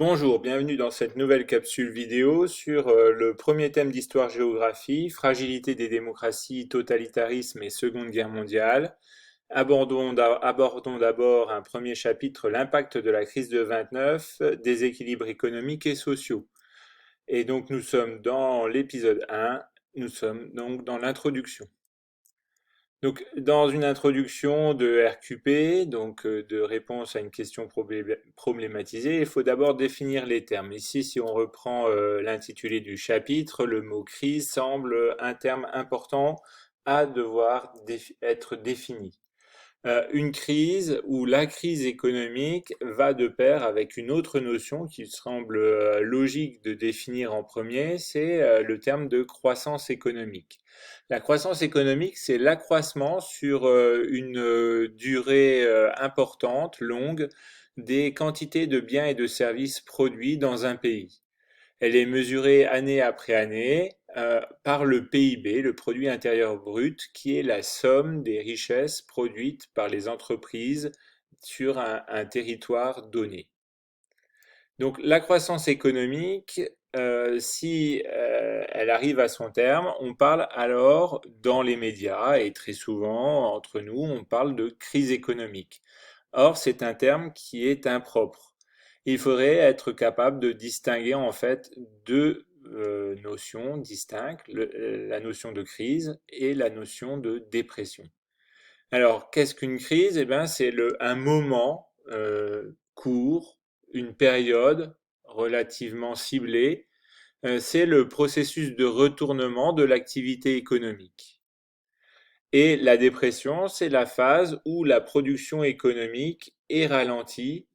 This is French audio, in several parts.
Bonjour, bienvenue dans cette nouvelle capsule vidéo sur le premier thème d'histoire-géographie, fragilité des démocraties, totalitarisme et Seconde Guerre mondiale. Abordons d'abord un premier chapitre, l'impact de la crise de 29, déséquilibres économiques et sociaux. Et donc nous sommes dans l'épisode 1, nous sommes donc dans l'introduction. Donc, dans une introduction de RQP, donc de réponse à une question problématisée, il faut d'abord définir les termes. Ici, si on reprend l'intitulé du chapitre, le mot crise semble un terme important à devoir être défini. Une crise ou la crise économique va de pair avec une autre notion qui semble logique de définir en premier, c'est le terme de croissance économique. La croissance économique, c'est l'accroissement sur une durée importante, longue, des quantités de biens et de services produits dans un pays. Elle est mesurée année après année par le PIB, le produit intérieur brut, qui est la somme des richesses produites par les entreprises sur un territoire donné. Donc la croissance économique, si elle arrive à son terme, on parle alors dans les médias et très souvent entre nous, on parle de crise économique. Or, c'est un terme qui est impropre. Il faudrait être capable de distinguer en fait deux notions distinctes, la notion de crise et la notion de dépression. Alors, qu'est-ce qu'une crise? Eh bien, c'est un moment court, une période relativement ciblée. C'est le processus de retournement de l'activité économique. Et la dépression, c'est la phase où la production économique est ralentie.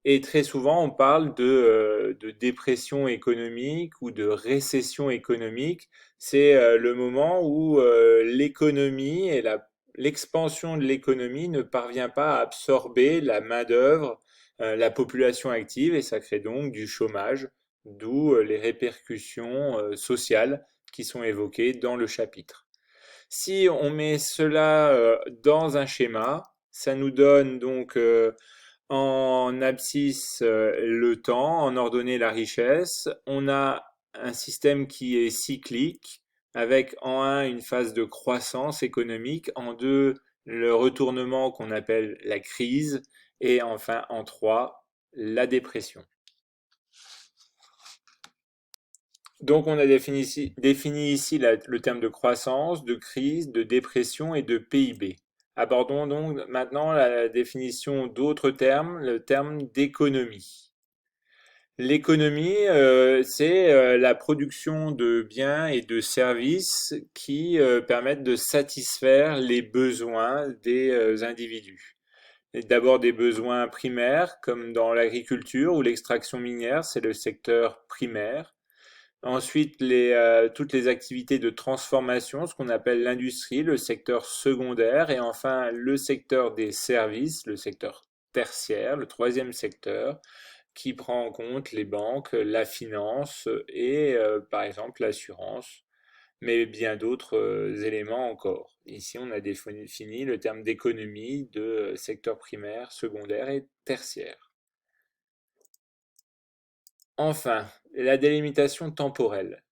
Et très souvent, on parle de dépression économique ou de récession économique. C'est le moment où l'économie et l'expansion de l'économie ne parvient pas à absorber la main-d'œuvre, la population active, et ça crée donc du chômage, d'où les répercussions sociales qui sont évoquées dans le chapitre. Si on met cela dans un schéma, ça nous donne donc en abscisse le temps, en ordonnée la richesse. On a un système qui est cyclique, avec en un une phase de croissance économique, en deux le retournement qu'on appelle la crise, et enfin en trois la dépression. Donc on a défini ici le terme de croissance, de crise, de dépression et de PIB. Abordons donc maintenant la définition d'autres termes, le terme d'économie. L'économie, c'est la production de biens et de services qui permettent de satisfaire les besoins des individus. D'abord des besoins primaires, comme dans l'agriculture ou l'extraction minière, c'est le secteur primaire. Ensuite, toutes les activités de transformation, ce qu'on appelle l'industrie, le secteur secondaire, et enfin le secteur des services, le secteur tertiaire, le troisième secteur, qui prend en compte les banques, la finance et par exemple l'assurance, mais bien d'autres éléments encore. Ici, on a défini le terme d'économie de secteur primaire, secondaire et tertiaire. Enfin, la délimitation temporelle.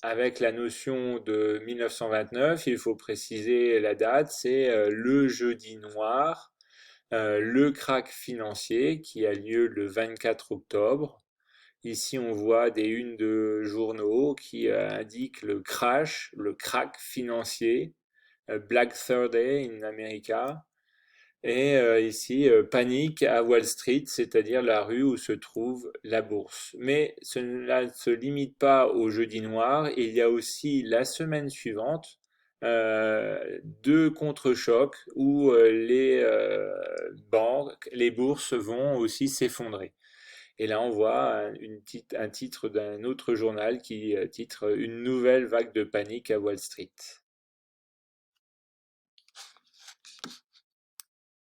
Avec la notion de 1929, il faut préciser la date, c'est le jeudi noir, le krach financier qui a lieu le 24 octobre. Ici, on voit des unes de journaux qui indiquent le crash, le krach financier, Black Thursday in America. Et ici, panique à Wall Street, c'est-à-dire la rue où se trouve la bourse. Mais cela ne se limite pas au jeudi noir, il y a aussi la semaine suivante deux contre-chocs où banques, les bourses vont aussi s'effondrer. Et là, on voit un titre d'un autre journal qui titre Une nouvelle vague de panique à Wall Street.